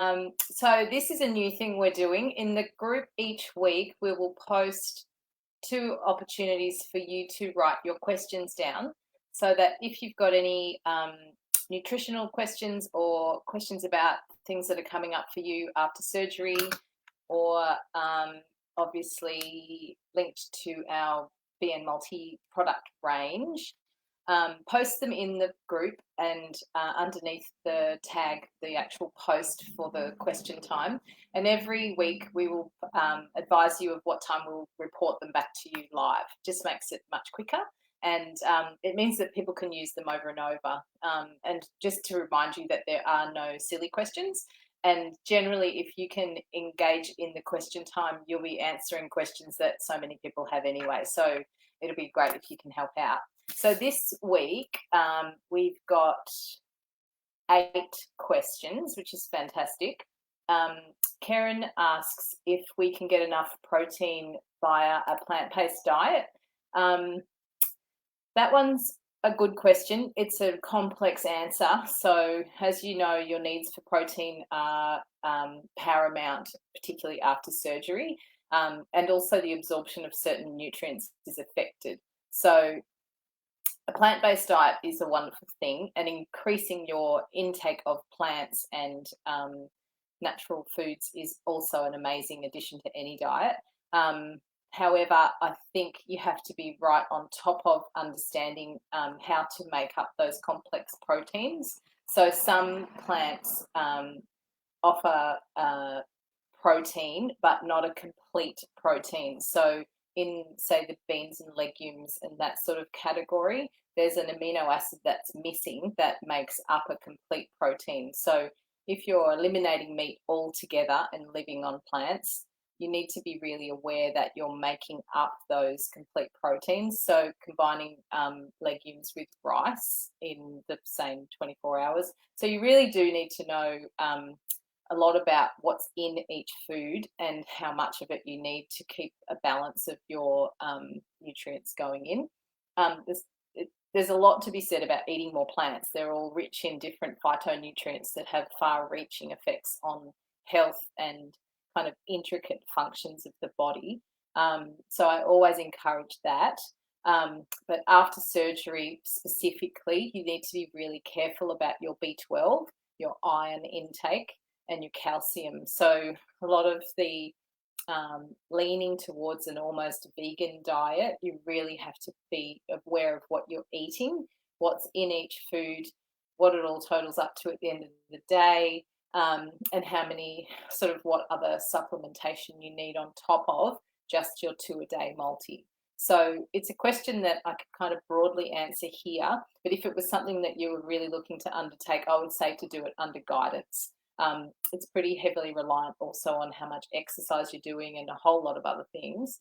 So this is a new thing we're doing. In the group each week, we will post 2 opportunities for you to write your questions down so that if you've got any nutritional questions or questions about things that are coming up for you after surgery, or obviously linked to our BN Multi product range, post them in the group and underneath the tag, the actual post for the question time. And every week we will advise you of what time we'll report them back to you live. Just makes it much quicker. And it means that people can use them over and over. And just to remind you that there are no silly questions. And generally, if you can engage in the question time, you'll be answering questions that so many people have anyway. So it'll be great if you can help out. So this week, we've got 8 questions, which is fantastic. Karen asks if we can get enough protein via a plant-based diet. That one's a good question. It's a complex answer. So as you know, your needs for protein are paramount, particularly after surgery, and also the absorption of certain nutrients is affected. So a plant-based diet is a wonderful thing, and increasing your intake of plants and natural foods is also an amazing addition to any diet. However, I think you have to be right on top of understanding how to make up those complex proteins. So some plants offer protein, but not a complete protein. So in, say, the beans and legumes and that sort of category, there's an amino acid that's missing that makes up a complete protein. So if you're eliminating meat altogether and living on plants, you need to be really aware that you're making up those complete proteins. So combining legumes with rice in the same 24 hours. So you really do need to know a lot about what's in each food and how much of it you need to keep a balance of your nutrients going in. There's a lot to be said about eating more plants. They're all rich in different phytonutrients that have far-reaching effects on health and kind of intricate functions of the body. So I always encourage that. But after surgery specifically, you need to be really careful about your B12, your iron intake, and your calcium. So a lot of the leaning towards an almost vegan diet, you really have to be aware of what you're eating, what's in each food, what it all totals up to at the end of the day, and how many, sort of what other supplementation you need on top of just your 2-a-day multi. So it's a question that I could kind of broadly answer here, but if it was something that you were really looking to undertake, I would say to do it under guidance. It's pretty heavily reliant also on how much exercise you're doing and a whole lot of other things.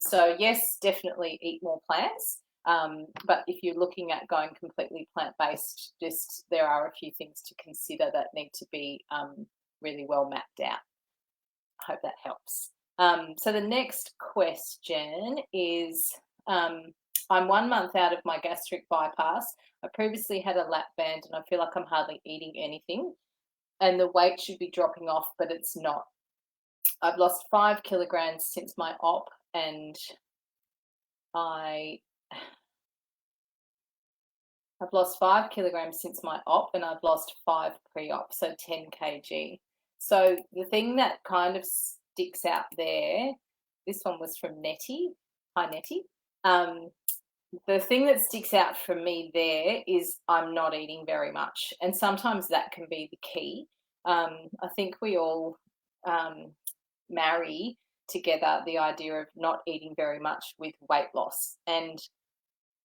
So yes, definitely eat more plants. But if you're looking at going completely plant-based, just there are a few things to consider that need to be really well mapped out. I hope that helps. So the next question is, I'm 1 month out of my gastric bypass. I previously had a lap band and I feel like I'm hardly eating anything and the weight should be dropping off, but it's not. I've lost 5 kilograms since my op and I've lost 5 kilograms since my op and I've lost 5 pre-op, so 10 kg. So the thing that kind of sticks out there, this one was from Nettie. Hi, Nettie. The thing that sticks out for me there is I'm not eating very much. And sometimes that can be the key. I think we all marry together the idea of not eating very much with weight loss. And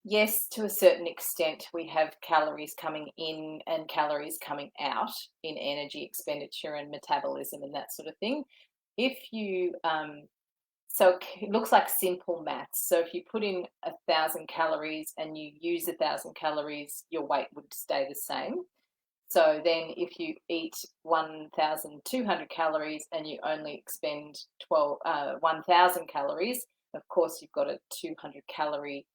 yes, to a certain extent, we have calories coming in and calories coming out in energy expenditure and metabolism and that sort of thing. If you, so it looks like simple maths. So if you put in 1,000 calories and you use 1,000 calories, your weight would stay the same. So then if you eat 1,200 calories and you only expend 1,000 calories, of course you've got a 200 calorie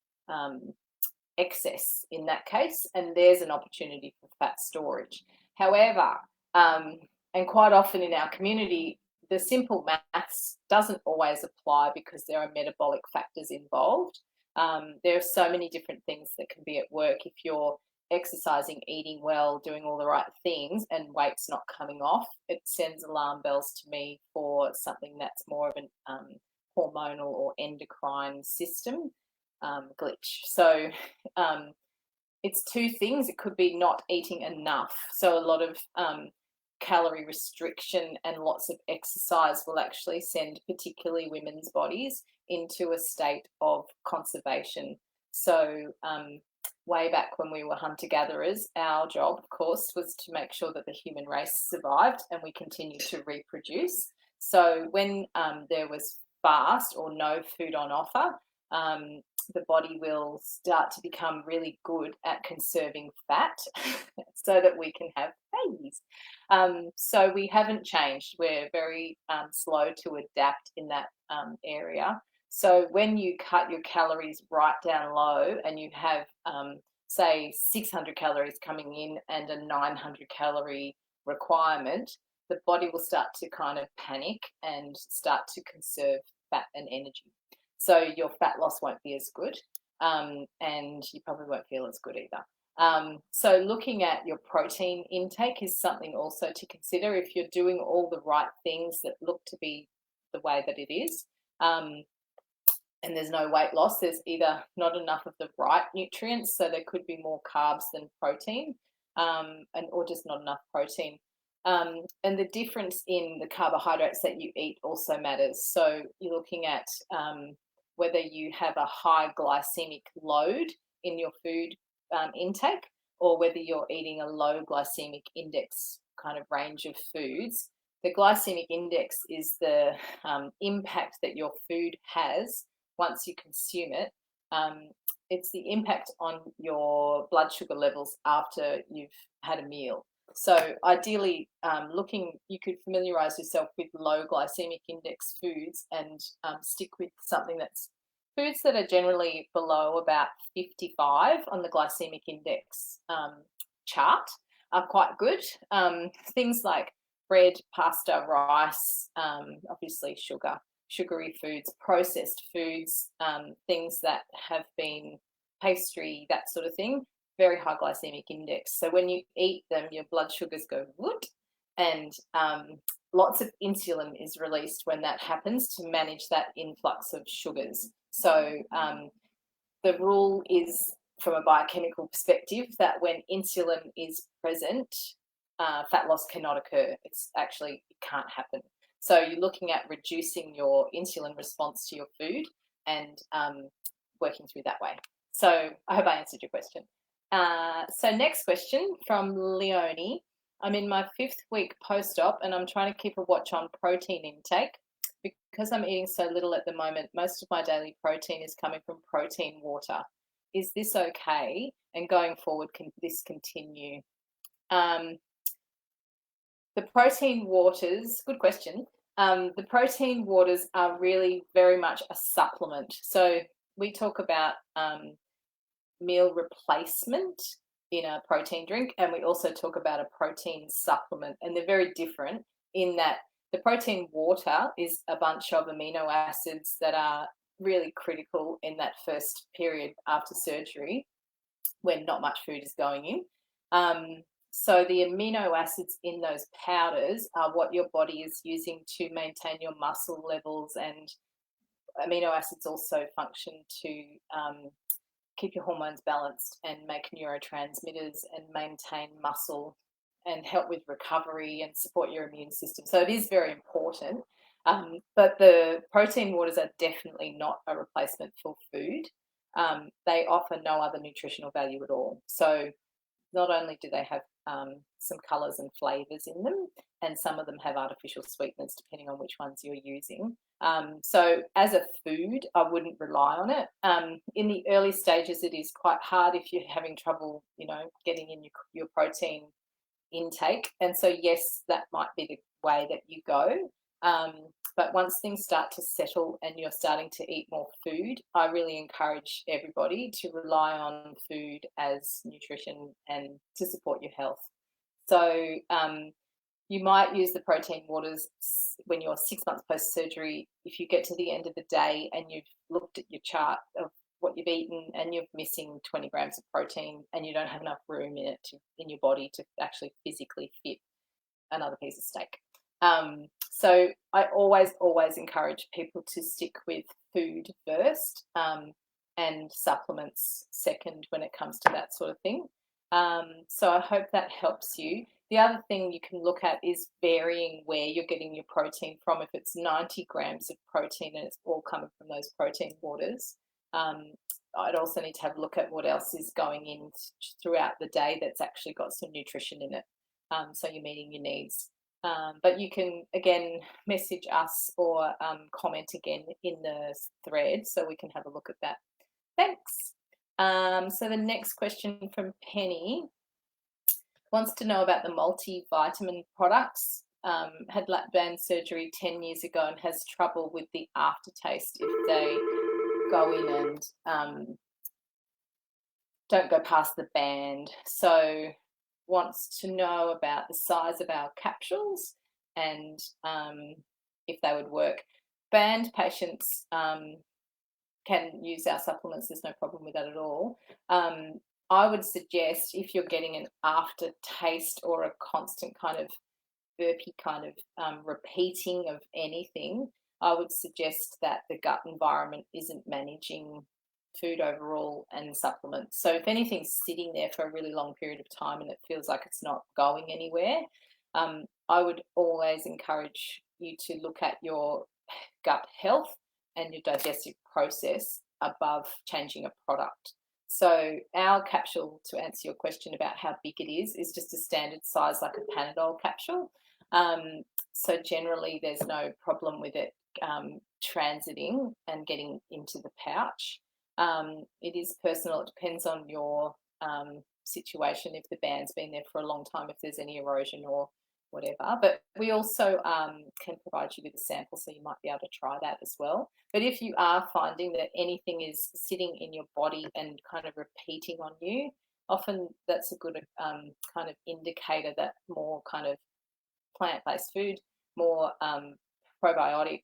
excess in that case, and there's an opportunity for fat storage. However, And quite often in our community, the simple maths doesn't always apply because there are metabolic factors involved. There are so many different things that can be at work if you're exercising, eating well, doing all the right things, and weight's not coming off. It sends alarm bells to me for something that's more of an hormonal or endocrine system glitch. So it's two things. It could be not eating enough. So a lot of calorie restriction and lots of exercise will actually send particularly women's bodies into a state of conservation. So way back when we were hunter-gatherers, our job, of course, was to make sure that the human race survived and we continued to reproduce. So when there was fast or no food on offer, the body will start to become really good at conserving fat so that we can have babies. So we haven't changed. We're very slow to adapt in that area. So when you cut your calories right down low and you have, say, 600 calories coming in and a 900 calorie requirement, the body will start to kind of panic and start to conserve fat and energy. So your fat loss won't be as good, and you probably won't feel as good either. So looking at your protein intake is something also to consider if you're doing all the right things that look to be the way that it is. And there's no weight loss, there's either not enough of the right nutrients, so there could be more carbs than protein, or just not enough protein. And the difference in the carbohydrates that you eat also matters. So you're looking at whether you have a high glycemic load in your food intake, or whether you're eating a low glycemic index kind of range of foods. The glycemic index is the impact that your food has once you consume it. It's the impact on your blood sugar levels after you've had a meal. So ideally, you could familiarize yourself with low glycemic index foods and stick with something that's foods that are generally below about 55 on the glycemic index chart are quite good. Things like bread, pasta, rice, obviously sugary foods, processed foods, things that have been pastry, that sort of thing, very high glycemic index. So when you eat them, your blood sugars go whoop, and lots of insulin is released when that happens to manage that influx of sugars. So the rule is, from a biochemical perspective, that when insulin is present, fat loss cannot occur. It can't happen. So you're looking at reducing your insulin response to your food and working through that way. So I hope I answered your question. So next question from Leonie. I'm in my 5th week post-op and I'm trying to keep a watch on protein intake. Because I'm eating so little at the moment, most of my daily protein is coming from protein water. Is this okay? And going forward, can this continue? The protein waters, good question. The protein waters are really very much a supplement. So we talk about meal replacement in a protein drink, and we also talk about a protein supplement, and they're very different in that the protein water is a bunch of amino acids that are really critical in that first period after surgery when not much food is going in. So the amino acids in those powders are what your body is using to maintain your muscle levels, and amino acids also function to keep your hormones balanced and make neurotransmitters and maintain muscle and help with recovery and support your immune system. So it is very important. But the protein waters are definitely not a replacement for food. They offer no other nutritional value at all. So not only do they have some colours and flavours in them, and some of them have artificial sweeteners depending on which ones you're using. So as a food, I wouldn't rely on it. In the early stages, it is quite hard if you're having trouble, getting in your protein intake. And so, yes, that might be the way that you go. But once things start to settle and you're starting to eat more food, I really encourage everybody to rely on food as nutrition and to support your health. So You might use the protein waters when you're 6 months post-surgery. If you get to the end of the day and you've looked at your chart of what you've eaten and you're missing 20 grams of protein and you don't have enough room in your body to actually physically fit another piece of steak. So I always encourage people to stick with food first, and supplements second when it comes to that sort of thing. So I hope that helps you. The other thing you can look at is varying where you're getting your protein from. If it's 90 grams of protein and it's all coming from those protein waters, I'd also need to have a look at what else is going in throughout the day that's actually got some nutrition in it. So you're meeting your needs. But you can, again, message us or comment again in the thread so we can have a look at that. Thanks. So the next question from Penny wants to know about the multivitamin products. Had lap band surgery 10 years ago and has trouble with the aftertaste if they go in and don't go past the band. So wants to know about the size of our capsules and if they would work. Band patients can use our supplements. There's no problem with that at all. I would suggest if you're getting an aftertaste or a constant kind of burpy kind of repeating of anything, I would suggest that the gut environment isn't managing food overall and supplements. So if anything's sitting there for a really long period of time and it feels like it's not going anywhere, I would always encourage you to look at your gut health and your digestive process above changing a product. So our capsule, to answer your question about how big it is just a standard size like a Panadol capsule. So generally there's no problem with it transiting and getting into the pouch. It is personal. It depends on your situation, if the band's been there for a long time, if there's any erosion or whatever. But we also can provide you with a sample, so you might be able to try that as well. But if you are finding that anything is sitting in your body and kind of repeating on you, often that's a good kind of indicator that more kind of plant-based food, more probiotic,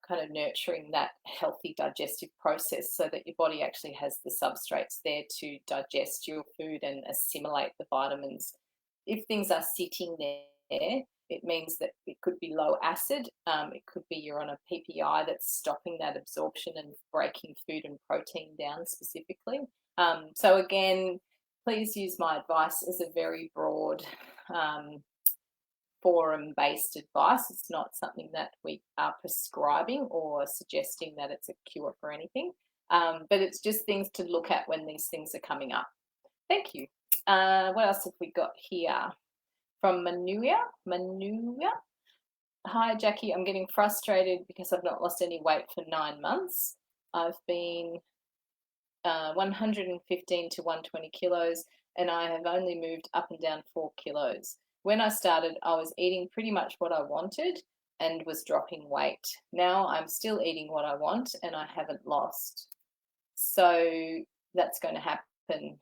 kind of nurturing that healthy digestive process so that your body actually has the substrates there to digest your food and assimilate the vitamins. If things are sitting there, it means that it could be low acid. It could be you're on a PPI that's stopping that absorption and breaking food and protein down specifically. So again, please use my advice as a very broad forum-based advice. It's not something that we are prescribing or suggesting that it's a cure for anything, but it's just things to look at when these things are coming up. Thank you. What else have we got here? From Manuia. Hi, Jacqui. I'm getting frustrated because I've not lost any weight for 9 months. I've been 115 to 120 kilos, and I have only moved up and down 4 kilos. When I started, I was eating pretty much what I wanted and was dropping weight. Now I'm still eating what I want and I haven't lost. So that's going to happen.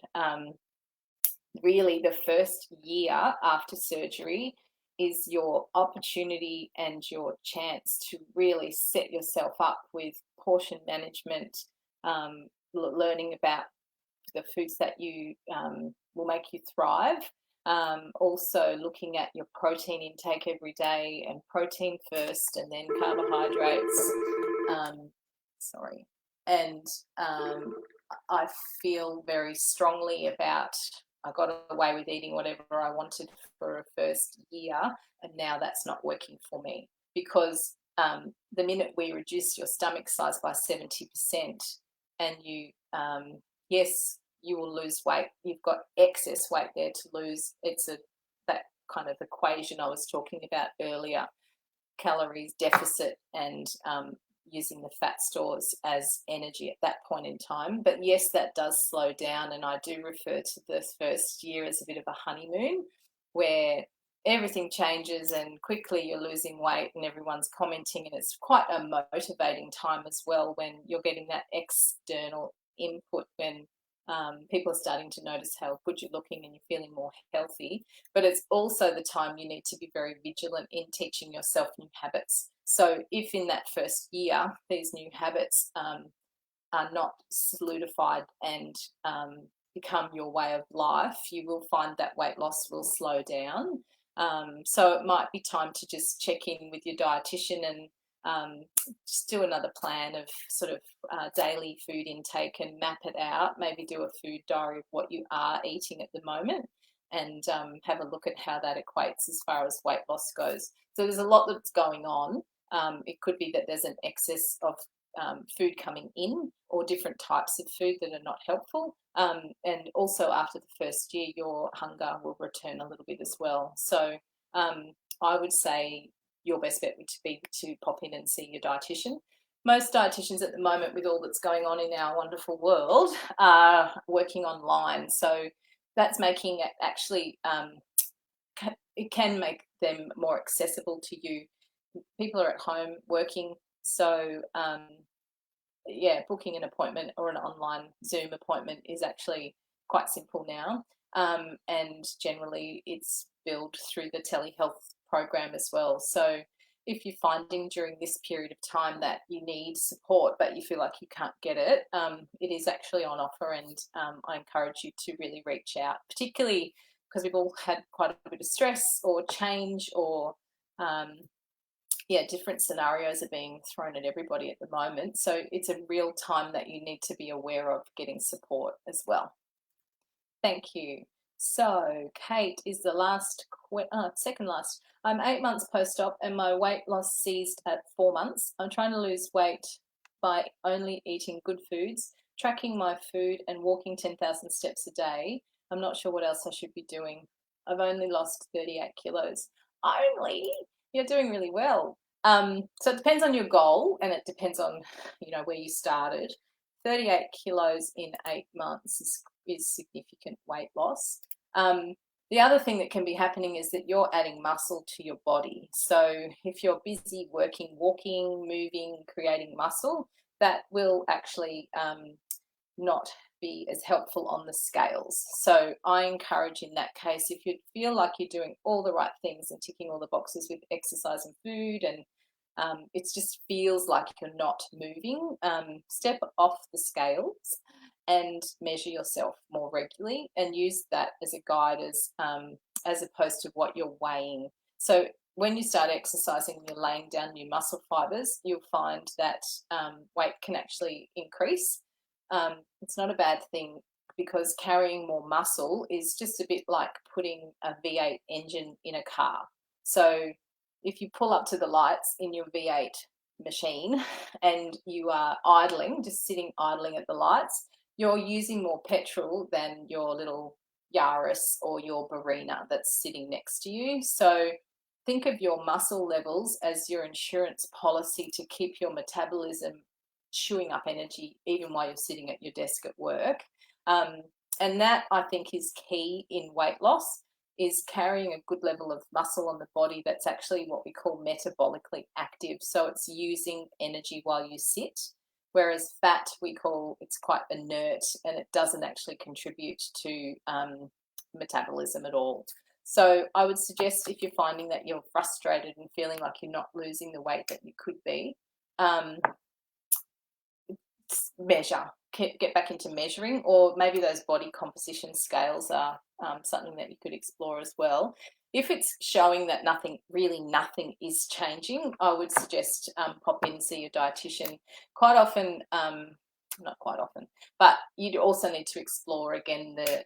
Really, the first year after surgery is your opportunity and your chance to really set yourself up with portion management, learning about the foods that you will make you thrive. Also looking at your protein intake every day, and protein first and then carbohydrates. And I feel very strongly about, I got away with eating whatever I wanted for a first year, and now that's not working for me, because the minute we reduce your stomach size by 70% and you, yes, you will lose weight. You've got excess weight there to lose. It's that kind of equation I was talking about earlier, calories deficit and using the fat stores as energy at that point in time. But yes, that does slow down, and I do refer to this first year as a bit of a honeymoon where everything changes and quickly you're losing weight and everyone's commenting, and it's quite a motivating time as well when you're getting that external input, when People are starting to notice how good you're looking and you're feeling more healthy. But it's also the time you need to be very vigilant in teaching yourself new habits. So if in that first year these new habits are not solidified and become your way of life, you will find that weight loss will slow down. So it might be time to just check in with your dietitian and just do another plan of sort of daily food intake and map it out. Maybe do a food diary of what you are eating at the moment, and have a look at how that equates as far as weight loss goes. So there's a lot that's going on. It could be that there's an excess of food coming in, or different types of food that are not helpful. And also after the first year, your hunger will return a little bit as well. So I would say your best bet would be to pop in and see your dietitian. Most dietitians at the moment, with all that's going on in our wonderful world, are working online. So that's making it actually, it can make them more accessible to you. People are at home working, so yeah, booking an appointment or an online Zoom appointment is actually quite simple now. And generally it's billed through the telehealth program as well. So if you're finding during this period of time that you need support but you feel like you can't get it, it is actually on offer, and I encourage you to really reach out, particularly because we've all had quite a bit of stress or change, or yeah, different scenarios are being thrown at everybody at the moment. So it's a real time that you need to be aware of getting support as well. Thank you. So Kate is the second last. I'm 8 months post-op and my weight loss ceased at 4 months. I'm trying to lose weight by only eating good foods, tracking my food and walking 10,000 steps a day. I'm not sure what else I should be doing. I've only lost 38 kilos. Only? You're doing really well. So it depends on your goal, and it depends on, where you started. 38 kilos in 8 months is significant weight loss. The other thing that can be happening is that you're adding muscle to your body. So if you're busy working, walking, moving, creating muscle, that will actually not be as helpful on the scales. So I encourage, in that case, if you feel like you're doing all the right things and ticking all the boxes with exercise and food, and it just feels like you're not moving, step off the scales and measure yourself more regularly, and use that as a guide as opposed to what you're weighing. So when you start exercising and you're laying down new muscle fibers, you'll find that weight can actually increase. It's not a bad thing, because carrying more muscle is just a bit like putting a V8 engine in a car. So if you pull up to the lights in your V8 machine and you are idling, just sitting idling at the lights, you're using more petrol than your little Yaris or your Barina that's sitting next to you. So think of your muscle levels as your insurance policy to keep your metabolism chewing up energy even while you're sitting at your desk at work. And that, I think, is key in weight loss, is carrying a good level of muscle on the body that's actually what we call metabolically active. So it's using energy while you sit, whereas fat, we call, it's quite inert and it doesn't actually contribute to metabolism at all. So I would suggest, if you're finding that you're frustrated and feeling like you're not losing the weight that you could be, measure, get back into measuring, or maybe those body composition scales are something that you could explore as well. If it's showing that nothing is changing, I would suggest pop in and see your dietitian. Quite often, not quite often, but you'd also need to explore again the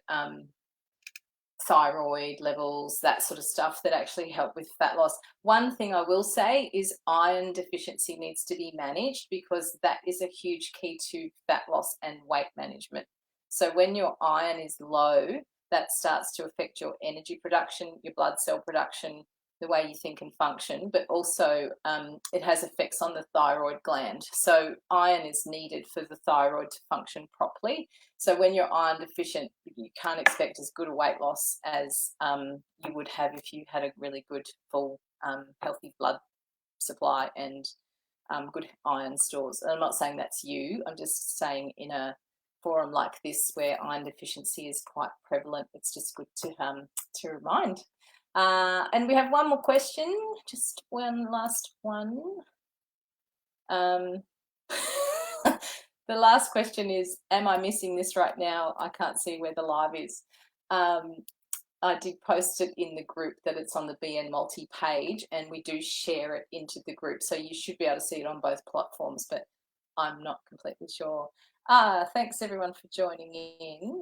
thyroid levels, that sort of stuff that actually help with fat loss. One thing I will say is iron deficiency needs to be managed, because that is a huge key to fat loss and weight management. So when your iron is low, that starts to affect your energy production, your blood cell production, the way you think and function, but also it has effects on the thyroid gland. So iron is needed for the thyroid to function properly. So when you're iron deficient, you can't expect as good a weight loss as you would have if you had a really good, full, healthy blood supply and good iron stores. And I'm not saying that's you. I'm just saying in a forum like this where iron deficiency is quite prevalent, it's just good to remind. And we have one more question, just one last one. The last question is, am I missing this right now? I can't see where the live is. I did post it in the group that it's on the BN Multi page, and we do share it into the group, so you should be able to see it on both platforms, but I'm not completely sure. Thanks everyone for joining in.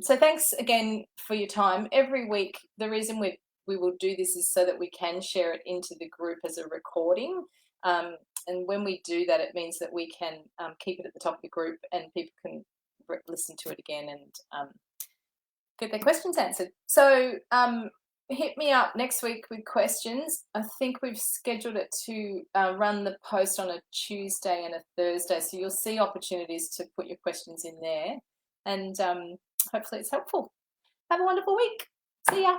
So thanks again for your time. Every week, the reason we will do this is so that we can share it into the group as a recording. And when we do that, it means that we can keep it at the top of the group and people can listen to it again and get their questions answered. So hit me up next week with questions. I think we've scheduled it to run the post on a Tuesday and a Thursday, so you'll see opportunities to put your questions in there, and hopefully it's helpful. Have a wonderful week. See ya.